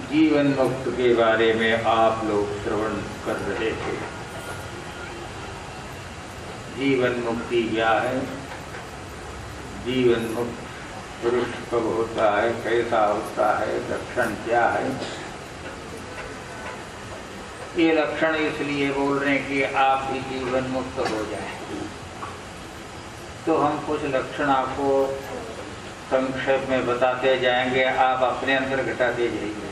जीवन मुक्त के बारे में आप लोग श्रवण कर रहे थे। जीवन मुक्ति क्या है, जीवन मुक्त पुरुष कब होता है, कैसा होता है, लक्षण क्या है। ये लक्षण इसलिए बोल रहे हैं कि आप भी जीवन मुक्त हो जाए। तो हम कुछ लक्षण आपको संक्षेप में बताते जाएंगे, आप अपने अंदर घटाते जाइए।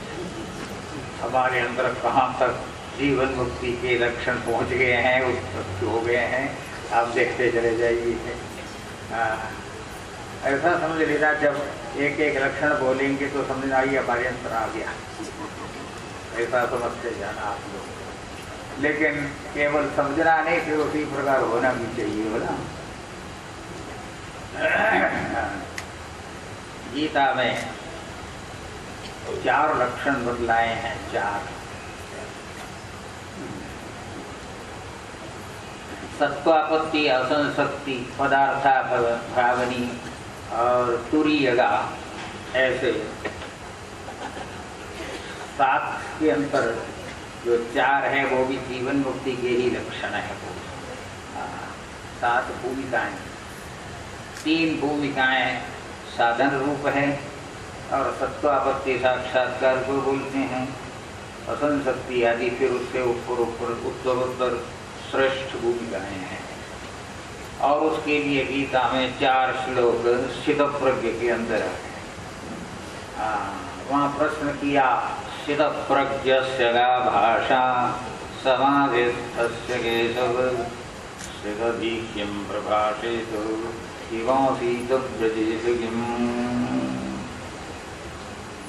हमारे अंदर कहाँ तक जीवन मुक्ति के लक्षण पहुँच गए हैं, उत्पत्त हो गए हैं, आप देखते चले जाइए। ऐसा समझ लेना, जब एक एक लक्षण बोलेंगे तो समझना ये हमारे अंदर आ गया, ऐसा समझते जाना आप लोग। लेकिन केवल समझना नहीं, फिर उसी प्रकार होना भी चाहिए, बोला। गीता में 4 लक्षण बतलाए हैं, 4। सत्वापत्ति, असंशक्ति, पदार्था भावनी और तुरीयगा, ऐसे 7 के अंतर जो 4 है वो भी जीवन मुक्ति के ही लक्षण है। वो 7 भूमिकाएं, 3 भूमिकाएं साधन रूप है और सत्वापत्ति साक्षात्कार को बोलते हैं, असंशक्ति आदि फिर उससे ऊपर उत्तरोत्तर श्रेष्ठ भूमिकाएं हैं। और उसके लिए गीता में 4 श्लोक स्थितप्रज्ञ के अंदर है। वहाँ प्रश्न किया, स्थितप्रज्ञस्य का भाषा समाधिस्थस्य केशव स्थितधीह्यं प्रभाषेतु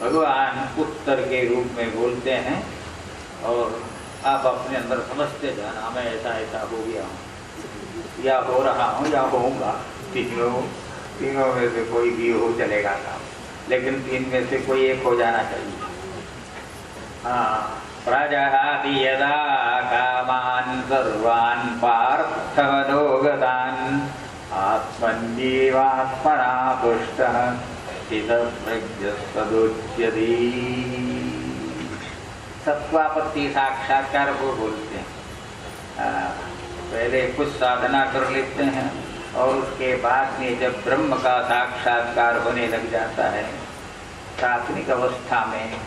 भगवान उत्तर के रूप में बोलते हैं और आप अपने अंदर समझते जाना, मैं ऐसा ऐसा हो गया हूँ या हो रहा हूँ या होऊंगा। तीनों में से कोई भी हो चलेगा काम, लेकिन 3 में से कोई एक हो जाना चाहिए। प्रजहाति यदा कामान् सर्वान् पार्थमनोगतान् आत्मन्येवात्मना तुष्टः स्थितप्रज्ञस्तदुच्यते। सत्वापत्ति साक्षात्कार को बोलते हैं। पहले कुछ साधना कर लेते हैं और उसके बाद में जब ब्रह्म का साक्षात्कार होने लग जाता है, प्राथमिक अवस्था में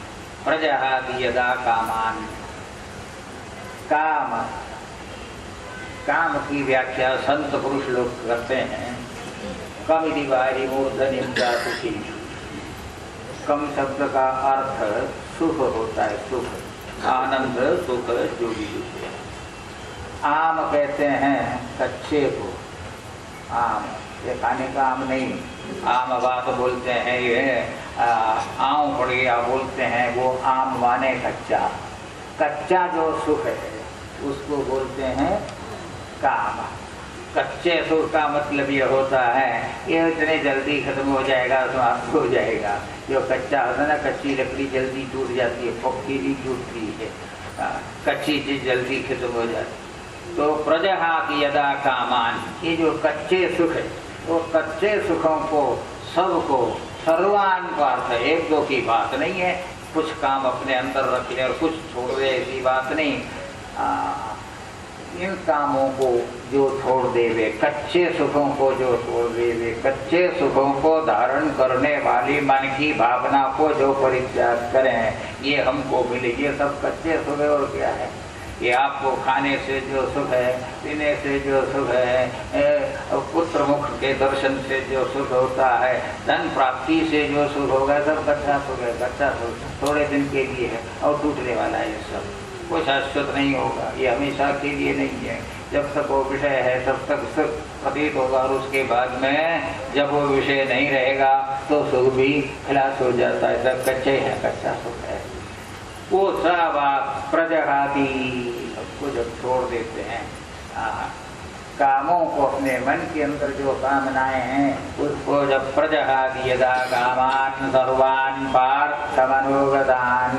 प्रजहाति यदा कामान, काम की व्याख्या संत पुरुष लोग करते हैं। कम इति वारि मूर्धन्यं जातुषी। कम शब्द का अर्थ सुख होता है, सुख, आनंद, सुख जो भी है। आम कहते हैं कच्चे को, आम ये खाने का आम नहीं, आम बात बोलते हैं, ये आम पड़ गया बोलते हैं, वो आम माने कच्चा। कच्चा जो सुख है उसको बोलते हैं काम। कच्चे सुख का मतलब ये होता है ये इतने जल्दी खत्म हो जाएगा, समाप्त हो जाएगा। जो कच्चा होता है ना, कच्ची लकड़ी जल्दी टूट जाती है, पक्की नहीं टूटती है, कच्ची चीज जल्दी खत्म हो जाती है। तो प्रजहाति यदा कामान, ये जो कच्चे सुख है वो कच्चे सुखों को सबको सर्वान पार्थ, 1-2 की बात नहीं है। कुछ काम अपने अंदर रख ले और कुछ छोड़ दे, ऐसी बात नहीं। इन कामों को जो छोड़ देवे, कच्चे सुखों को जो छोड़ देवे, कच्चे सुखों को धारण करने वाली मन की भावना को जो परित्याग करें, ये हमको मिले। ये सब कच्चे सुख है और क्या है? ये आपको खाने से जो सुख है, पीने से जो सुख है, पुत्र मुख के दर्शन से जो सुख होता है, धन प्राप्ति से जो सुख होगा, सब कच्चा सुख है। कच्चा सुख थोड़े दिन के लिए है और टूटने वाला है। ये सब कोई शाश्वत नहीं होगा, ये हमेशा के लिए नहीं है। जब तक वो विषय है तब तक सुख प्रतीत होगा और उसके बाद में जब वो विषय नहीं रहेगा तो सुख भी खलास हो जाता है। सब कच्चे है, कच्चा सुख है। वो सब आप प्रजहाति, सबको जब छोड़ देते हैं, कामों को, अपने मन के अंदर जो कामनाएं हैं उसको जब प्रजहाति यदा कामान सर्वान पार्थ मनोगतान,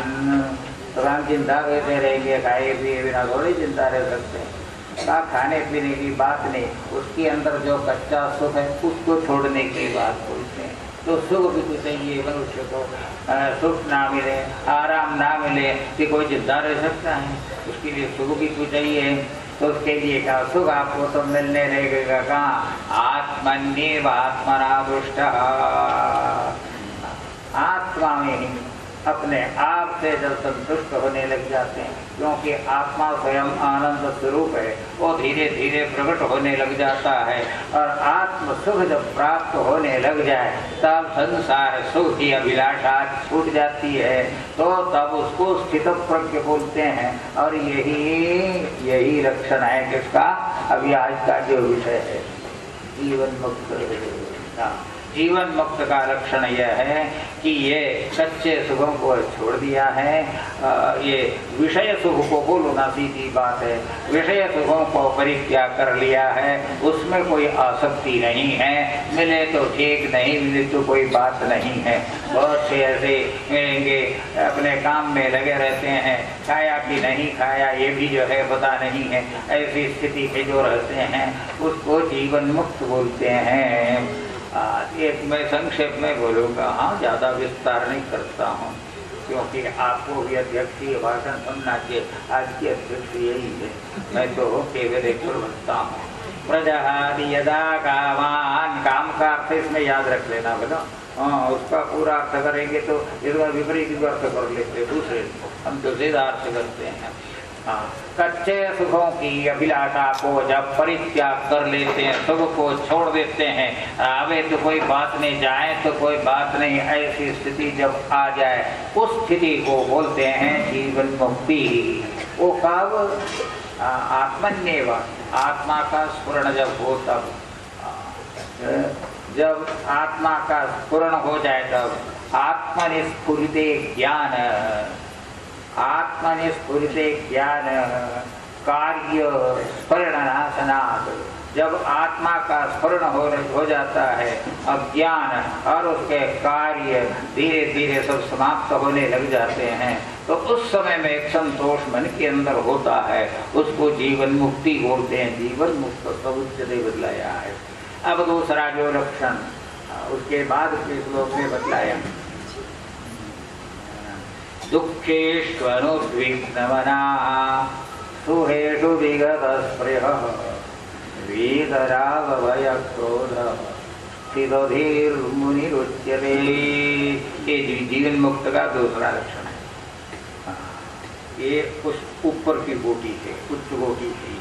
तो हम चिंता करते रहेंगे, खाए पिए बिना थोड़ी चिंता रह सकते हैं। खाने पीने की बात नहीं, उसके अंदर जो कच्चा सुख है उसको छोड़ने की बात बोलते हैं। तो सुख भी तो चाहिए मनुष्य को। सुख ना मिले, आराम ना मिले कि कोई जिंदा रह सकता है, उसके लिए सुख भी तो चाहिए। तो उसके लिए क्या सुख आपको तो मिलने लगेगा कहाँ? आत्मन्येव आत्मना दुष्ट, आत्मा में ही अपने आप से जब संतुष्ट होने लग जाते हैं, क्योंकि आत्मा स्वयं आनंद स्वरूप है, वो धीरे धीरे प्रकट होने लग जाता है। और आत्म सुख जब प्राप्त होने लग जाए तब संसार सुख की अभिलाषा छूट जाती है, तो तब उसको स्थित प्रज्ञ बोलते हैं। और यही लक्षण है किसका? अभी आज का जो विषय है जीवन मुक्त का। जीवन मुक्त का लक्षण यह है कि ये कच्चे सुखों को छोड़ दिया है। ये विषय सुख को बोलो ना, सीधी बात है, विषय सुखों को परित्याग कर लिया है, उसमें कोई आसक्ति नहीं है। मिले तो ठीक, नहीं मिले तो कोई बात नहीं है। बहुत से ऐसे मिलेंगे अपने काम में लगे रहते हैं, खाया कि नहीं खाया ये भी जो है पता नहीं है, ऐसी स्थिति में जो रहते हैं उसको जीवन मुक्त बोलते हैं। एक मैं संक्षेप में बोलूँगा, हाँ ज़्यादा विस्तार नहीं करता हूँ, क्योंकि आपको भी अध्यक्षीय भाषण सुनना चाहिए। आज की अध्यक्ष यही है, मैं तो केवल एक बनता हूँ। प्रजहाति यदा कामान, काम का अर्थ इसमें याद रख लेना बोलो। हाँ, उसका पूरा अर्थ करेंगे तो इसका विपरीत अर्थ कर लेते दूसरे, हम तो सीधा अर्थ करते हैं। हाँ, कच्चे सुखों की अभिलाषा को जब परित्याग कर लेते हैं, सुख को छोड़ देते हैं, आवे तो कोई बात नहीं, जाए तो कोई बात नहीं, ऐसी स्थिति जब आ जाए उस स्थिति को बोलते हैं जीवन मुक्ति। वो कब? आत्मन्येव, आत्मा का स्फुरण जब हो तब, जब आत्मा का स्फुरण हो जाए तब आत्मनिस्फुरिते ज्ञान, आत्मनिस्फुरिते ज्ञान कार्य स्फुरणनाशनात्, जब आत्मा का स्फुरण हो जाता है अज्ञान और उसके कार्य धीरे धीरे सब समाप्त होने लग जाते हैं, तो उस समय में एक संतोष मन के अंदर होता है, उसको जीवन मुक्ति बोलते हैं। जीवन मुक्त समुच्चय बदलाया है। अब दूसरा जो लक्षण उसके बाद के श्लोक में बतलाया, दुःखेष्वनुद्विग्नमनाः सुखेषु विगतस्पृहः वीतरागभयक्रोधः स्थितधीर्मुनिरुच्यते। ये जीवन मुक्त का दूसरा लक्षण है। ये उस ऊपर की कोटि है, उच्च कोटि है,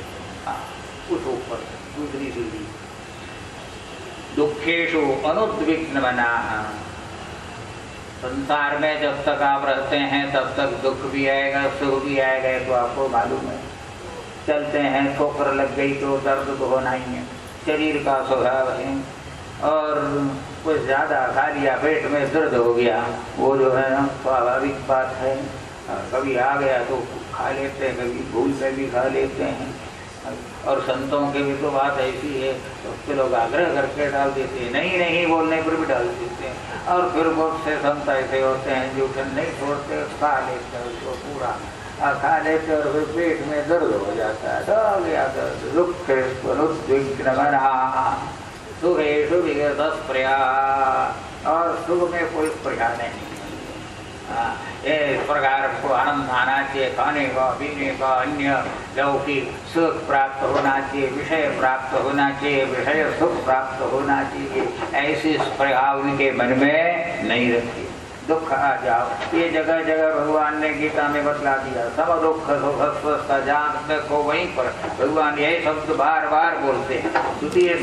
उस ऊपर दूसरी सीढ़ी। दुःखेषु अनुद्विग्नमनाः, संसार में जब तक आप रहते हैं तब तक दुख भी आएगा, सुख भी आएगा, तो आपको मालूम है। चलते हैं, ठोकर लग गई तो दर्द तो होना ही है, शरीर का स्वभाव है। और कुछ ज़्यादा खा लिया, पेट में दर्द हो गया, वो जो है ना स्वाभाविक बात है। कभी आ गया तो खा लेते हैं, कभी भूल से भी खा लेते हैं। और संतों के भी तो बात ऐसी है, तो उसके लोग आग्रह करके डाल देते हैं, नहीं नहीं बोलने पर भी डाल देते हैं। और फिर बहुत से संत ऐसे होते हैं जो नहीं छोड़ते, खा लेते हैं उसको पूरा, खा लेते और फिर पेट में दर्द हो जाता है, तो आ गया दर्द। दुःखेष्वनुद्विग्नमनाः सुखेषु विगतस्पृहः, और सुख में कोई स्पृहा नहीं। इस प्रकार को आनंद आना चाहिए, खाने का, पीने का, अन्य लौकिक सुख प्राप्त होना चाहिए, विषय प्राप्त होना चाहिए, विषय सुख प्राप्त होना चाहिए, ऐसी स्पृहा उनके मन में नहीं रहती। दुख आ जाओ, ये जगह जगह भगवान ने गीता में बतला दिया, सब दुख सुख स्वस्थ जहाँ देखो वहीं पर भगवान यही शब्द बार बार बोलते हैं। द्वितीय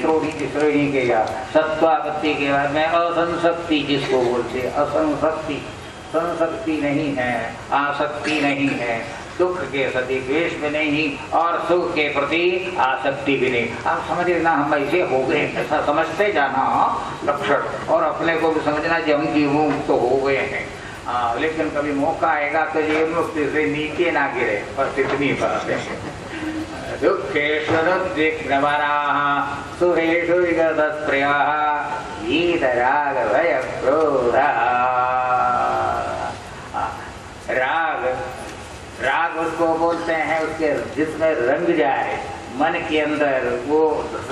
श्रेणी के या सत्वापत्ति के बाद में असंशक्ति जिसको बोलते हैं, असंशक्ति, संशक्ति नहीं है, आसक्ति नहीं है, दुख के प्रति द्वेष भी नहीं और सुख के प्रति आसक्ति भी नहीं। आप समझ लेना हम ऐसे हो गए, ऐसा समझते जाना लक्षण, और अपने को भी समझना कि हम जीवन मुक्त हो गए हैं। लेकिन कभी मौका आएगा तो जीवन मुक्ति से नीचे ना गिरे, बस इतनी बात है। दुःखेष्वनुद्विग्नमनाः सुखेषु विगतस्पृहः वीतरागभयक्रोधः। राग उसको बोलते हैं उसके जिसमें रंग जाए, मन के अंदर वो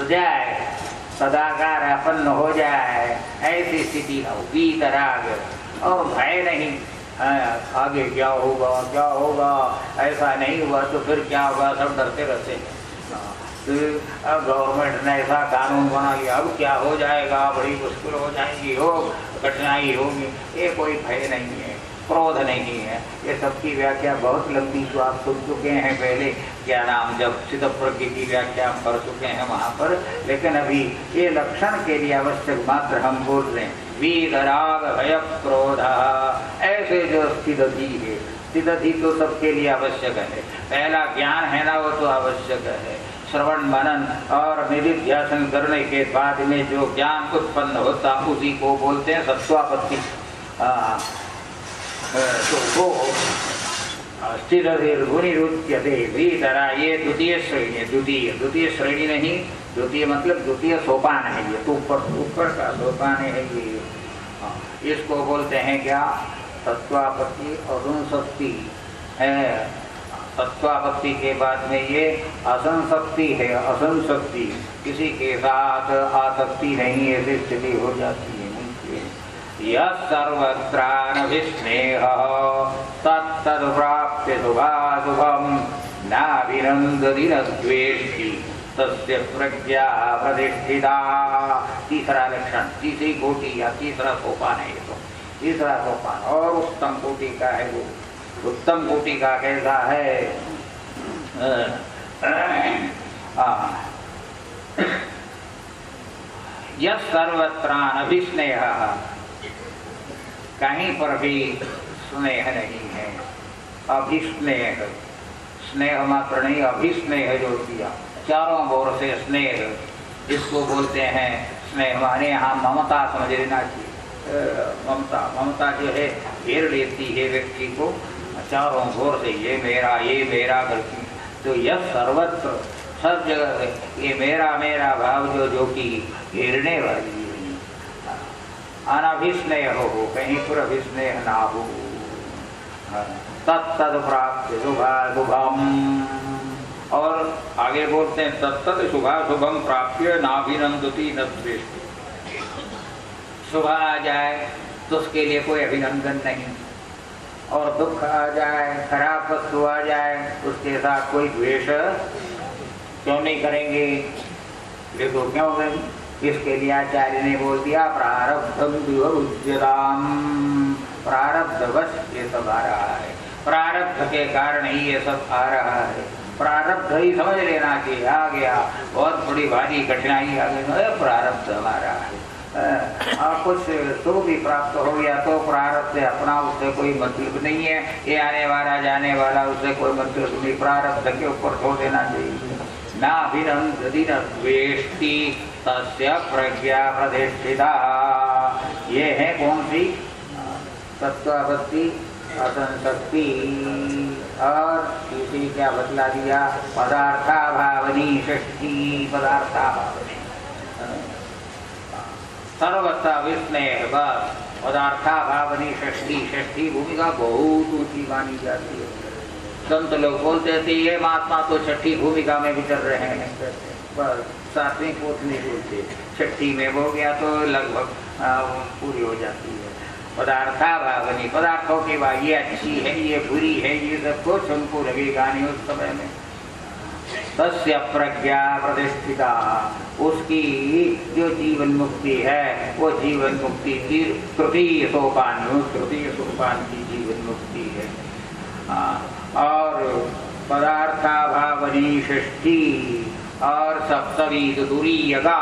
जाए, सदाकार अपन्न हो जाए, ऐसी स्थिति न हो। वीतराग, और भय नहीं, आगे क्या होगा क्या होगा, ऐसा नहीं हुआ तो फिर क्या होगा, सब डरते रहते हैं। तो अब गवर्नमेंट ने ऐसा कानून बना लिया, अब क्या हो जाएगा, बड़ी मुश्किल हो जाएगी, हो कठिनाई होगी, ये कोई भय नहीं है, क्रोध नहीं है। ये सबकी व्याख्या बहुत लंबी तो आप सुन चुके हैं पहले, क्या नाम, जब चिदप्रज्ञ की व्याख्या हम कर चुके हैं वहाँ पर। लेकिन अभी ये लक्षण के लिए आवश्यक मात्र हम बोल रहे हैं। वीतराग भय क्रोध, ऐसे जो स्थिति है, स्थिति तो सबके लिए आवश्यक है। पहला ज्ञान है ना, वो तो आवश्यक है। श्रवण मनन और निधिध्यासन करने के बाद में जो ज्ञान उत्पन्न होता उसी को बोलते हैं सत्वापत्ति। तो वो स्थिर गुणिरुच्यते वीतरा, ये द्वितीय श्रेणी है। द्वितीय श्रेणी नहीं, द्वितीय मतलब द्वितीय सोपान है ये, तो ऊपर का सोपान है ये। इसको बोलते हैं क्या, सत्वापत्ति और अनुशक्ति है। सत्वापत्ति के बाद में ये असंशक्ति है। असंशक्ति, किसी के साथ आसक्ति नहीं, ऐसी स्थिति हो जाती है। यः सर्वत्रानभिस्नेह तत्तद्प्राप्य शुभाशुभं नाभिनन्दति न द्वेष्टि तस्य प्रज्ञा प्रतिष्ठिता। तीसरा लक्षण, तीसरी कोटि या तीसरा सोपान है ये तो, तीसरा सोपान। और उत्तम कोटि का है वो। उत्तम कोटि का कैसा है, यः सर्वत्रानभिस्नेह, कहीं पर भी स्नेह नहीं है। अभिस्नेह, स्नेह मात्र नहीं, अभिस्नेह जो किया, चारों ओर से स्नेह, इसको बोलते हैं स्नेह। माने यहाँ ममता समझ लेना चाहिए। ममता जो है घेर लेती है व्यक्ति को चारों ओर से, ये मेरा करती। तो यह सर्वत्र, सब जगह ये मेरा भाव जो कि घेरने वाली है। अनभिस्नेह हो, कहीं पर अभिस्नेह ना हो। तत्तद प्राप्त शुभाशुभम, और आगे बोलते हैं तत्तद शुभाशुभम प्राप्य नाभिनंदति न द्वेष्टि। शुभ आ जाए तो उसके लिए कोई अभिनंदन नहीं, और दुख आ जाए, खराब वस्तु आ जाए, उसके साथ कोई द्वेष क्यों नहीं करेंगे। देखो क्यों करें, इसके लिए आचार्य ने बोल दिया प्रारब्धम विवरुज्यताम। प्रारब्धवश ये सब आ रहा है, प्रारब्ध के कारण ही ये सब आ रहा है। प्रारब्ध ही समझ लेना कि आ गया, बहुत बड़ी भारी कठिनाई आ गई, प्रारब्ध हमारा है। और कुछ तो भी प्राप्त हो गया तो प्रारब्ध है अपना, उससे कोई मतलब नहीं है। ये आने वाला जाने वाला, उससे कोई मतलब नहीं, प्रारब्ध के ऊपर छोड़ देना चाहिए। ना अभिनंदति न द्वेष्टि तस्य प्रज्ञा प्रतिष्ठिता। ये है कौन सी, सत्वापत्ति, असंशक्ति, और तीसरी क्या बतला दिया, पदार्थाभावनी षष्ठी। पदार्थाभावनी सर्वथा विस्नेह, बस पदार्थाभावनी षष्ठी। षष्ठी भूमिका बहुत ऊंची मानी जाती है। संत लोग बोलते थे ये महात्मा तो छठी भूमिका में विचर रहे हैं, बस सातवीं पोथ नहीं बोलते, छठी में हो गया तो लगभग पूरी हो जाती है। पदार्थाभावनी, पदार्थों की बात, ये अच्छी है ये बुरी है, ये सब कुछ उनको लगेगा नहीं उस समय में। तस्य प्रज्ञा प्रतिष्ठिता, उसकी जो जीवन मुक्ति है वो जीवन मुक्ति की तृतीय सोपान की जीवन मुक्ति है। और पदार्थाभावनी षष्ठी, और सप्तमी तो तुरीयगा।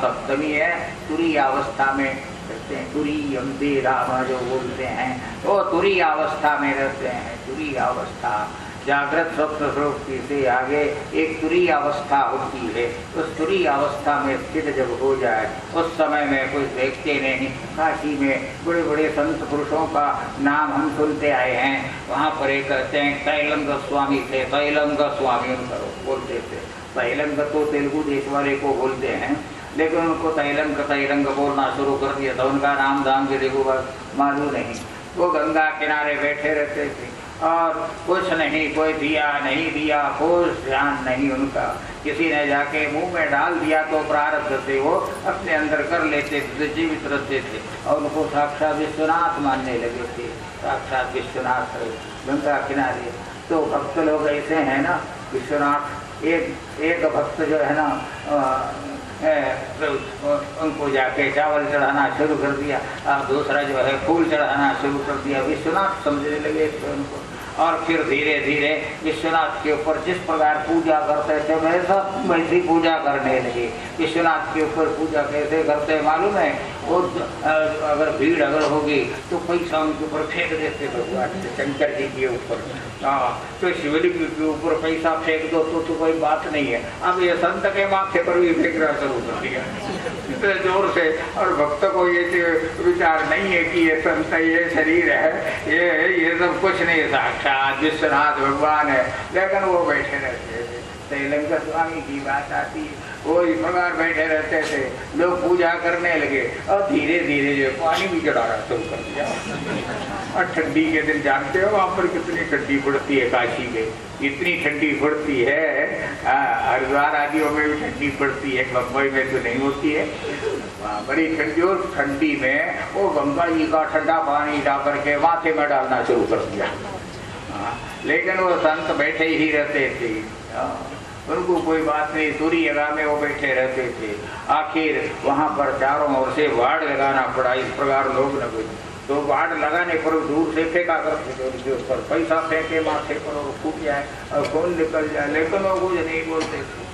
सप्तमी है तुरीय अवस्था में रहते हैं, तुरीय राम जो बोलते हैं, वो तुरीय अवस्था में रहते हैं। तुरीय अवस्था जागृत स्वप्न सुषुप्ति से आगे एक तुरीय अवस्था होती है। उस तुरीय अवस्था में स्थित जब हो जाए उस समय में कुछ देखते नहीं। काशी में बड़े बड़े संत पुरुषों का नाम हम सुनते आए हैं। वहाँ पर एक कहते हैं तैलंग स्वामी थे, तैलंग स्वामी उनका बोलते थे। तैलंग तो तेलुगु देश वाले को बोलते हैं, लेकिन उनको तैलंग बोलना शुरू कर दिया था। उनका नाम दाम के देखो मालूम नहीं। वो गंगा किनारे बैठे रहते थे और कुछ नहीं, कोई दिया नहीं दिया, कोई ध्यान नहीं उनका। किसी ने जाके मुंह में डाल दिया तो प्रारब्ध से वो अपने अंदर कर लेते थे, जीवित रहते थे और उनको साक्षात विश्वनाथ मानने लगे थे। साक्षात विश्वनाथ गंगा किनारे। तो भक्त लोग ऐसे हैं ना, विश्वनाथ एक भक्त जो है ना उनको जाके चावल चढ़ाना शुरू कर दिया, और दूसरा जो है फूल चढ़ाना शुरू कर दिया। विश्वनाथ समझने लगे थे उनको, और फिर धीरे धीरे विश्वनाथ के ऊपर जिस प्रकार पूजा करते थे वैसी पूजा करने लगे। विश्वनाथ के ऊपर पूजा कैसे करते मालूम है? वो अगर भीड़ अगर होगी तो पैसा उनके ऊपर फेंक देते भगवान शंकर जी के ऊपर। हाँ, तो शिवलिंग के ऊपर पैसा फेंक दो तो कोई बात नहीं है। अब ये संत के माथे पर भी फेंकना शुरू कर दिया इतने जोर से, और भक्त को ये विचार नहीं है कि ये संत, ये शरीर है, ये सब कुछ नहीं, साक्षात विश्वनाथ भगवान है। लेकिन वो बैठे रहते थे। श्रीलंका स्वामी की बात आती है, वो इस प्रकार बैठे रहते थे, लोग पूजा करने लगे और धीरे धीरे जो पानी भी चढ़ाना शुरू कर दिया। और ठंडी के दिन जानते हो वहाँ पर कितनी ठंडी पड़ती है, काशी में इतनी ठंडी पड़ती है, हरिद्वार आदियों में भी ठंडी पड़ती है, बम्बई में तो नहीं होती है, बड़ी ठंडी। और ठंडी में वो गंगा जी का ठंडा पानी ला करके माथे में डालना शुरू कर दिया। लेकिन वो संत बैठे ही रहते थे, उनको कोई बात नहीं, सूर्य जगह में वो बैठे रहते थे। आखिर वहाँ पर चारों ओर से वाड़ लगाना पड़ा, इस प्रकार लोग लगे तो वाड़ लगाने पर दूर से फेंका करते थे उनके ऊपर, पैसा फेंके माथे पर और फूट जाए और खून निकल जाए, लेकिन वो कुछ नहीं बोलते थे।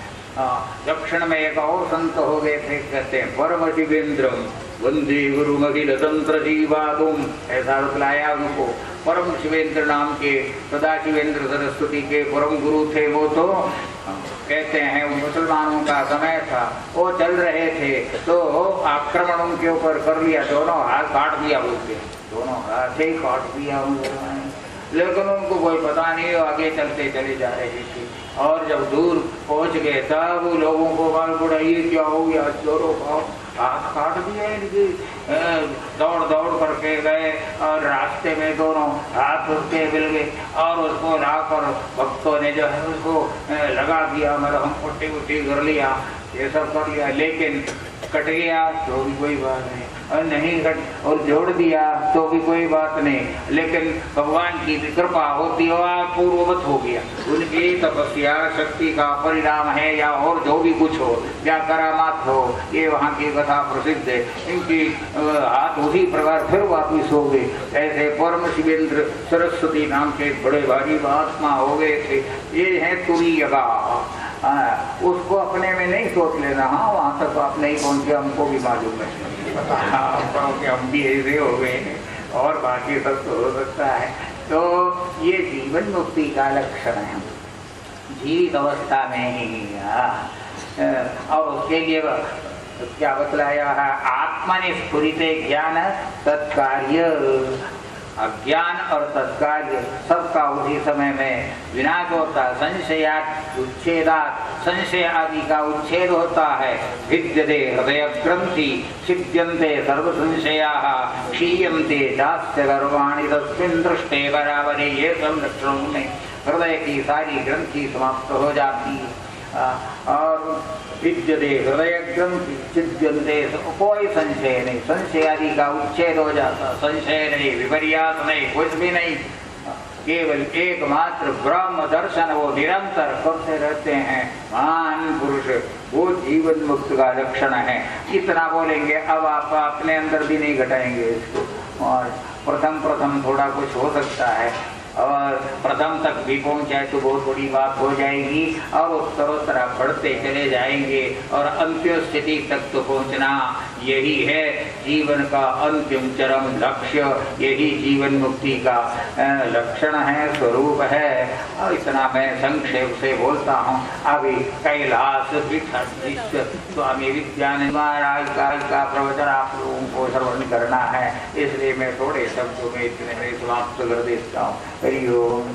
दक्षिण में एक और संत हो गए थे, कहते हैं परम शिवेंद्रम वंदे गुरु अखिल तंत्र जीवादुम, ऐसा बतलाया उनको। परम शिवेंद्र नाम के सदाशिवेंद्र सरस्वती के परम गुरु थे वो। तो कहते हैं मुसलमानों का समय था, वो चल रहे थे तो आक्रमण उनके ऊपर कर लिया, दोनों हाथ काट दिया, बोलते दोनों हाथ ही काट दिया उन्होंने। लेकिन उनको कोई पता नहीं, आगे चलते चले जा रहे थे। और जब दूर पहुंच गए तब लोगों को बाल बुढ़ाइए क्या हो गया, जोरों का हाथ काट दिए इनकी। दौड़ दौड़ करके गए और रास्ते में दोनों हाथ उसके मिल गए और उसको लाकर भक्तों ने जो है उसको लगा दिया, मतलब हम पुट्टी उट्टी कर लिया, ये सब कर लिया। लेकिन कट गया तो भी कोई बात नहीं, और नहीं कट और जोड़ दिया तो भी कोई बात नहीं। लेकिन भगवान की कृपा होती हो, पूर्ववत हो गया। उनकी तपस्या शक्ति का परिणाम है, या और जो भी कुछ हो, या करामात हो, ये वहाँ की कथा प्रसिद्ध है। इनकी हाथ उसी प्रकार फिर वापिस हो गए। ऐसे परम शिवेंद्र सरस्वती नाम के बड़े भारी महात्मा हो गए थे। ये है तुरीयगा, उसको अपने में नहीं सोच लेना। हाँ, वहाँ तक आप नहीं पहुँचे, हमको भी मालूम है, हम भी ऐसे हो गए हैं, और बाकी सब तो हो सकता है। तो ये जीवन मुक्ति का लक्षण है, जीवित अवस्था में ही। और उसके लिए क्या बतलाया है? आत्मनिस्फुरिते ज्ञान तत्कार्य। अज्ञान और तत्कार्य सबका उसी समय में विनाश होता है। संशयात् उच्छेदात्, संशय आदि का उच्छेद होता है। भिद्यते हृदय ग्रंथि, छिद्यन्ते सर्व संशयाः, क्षीयन्ते चास्य गर्वाणि तस्मिन् दृष्टे बराबरे। ये सब लक्षणों में हृदय की सारी ग्रंथि समाप्त हो जाती है। और भिद्यते हृदय ग्रंथि, छिद्यन्ते, कोई संशय नहीं, संशय आदि का उच्छेद हो जाता, संशय नहीं, विपर्यास नहीं, कुछ भी नहीं, केवल एकमात्र ब्रह्म दर्शन वो निरंतर करते रहते हैं महान पुरुष। वो जीवन मुक्त का लक्षण है। इतना बोलेंगे, अब आप अपने अंदर भी नहीं घटाएंगे इसको। और प्रथम थोड़ा कुछ हो सकता है, और प्रथम तक भी पहुंचाए तो बहुत बड़ी बात हो जाएगी, और उत्तरोत्तर बढ़ते चले जाएंगे, और अंतिम स्थिति तक तो पहुंचना यही है जीवन का अंतिम चरम लक्ष्य। यही जीवन मुक्ति का लक्षण है, स्वरूप है। और इतना मैं संक्षेप से बोलता हूँ। अभी कैलाश स्वामी विद्यानंद महाराज का प्रवचन आप लोगों को श्रवण करना है, इसलिए मैं थोड़े शब्दों में इतने में समाप्त कर देता हूँ। हरि ओम।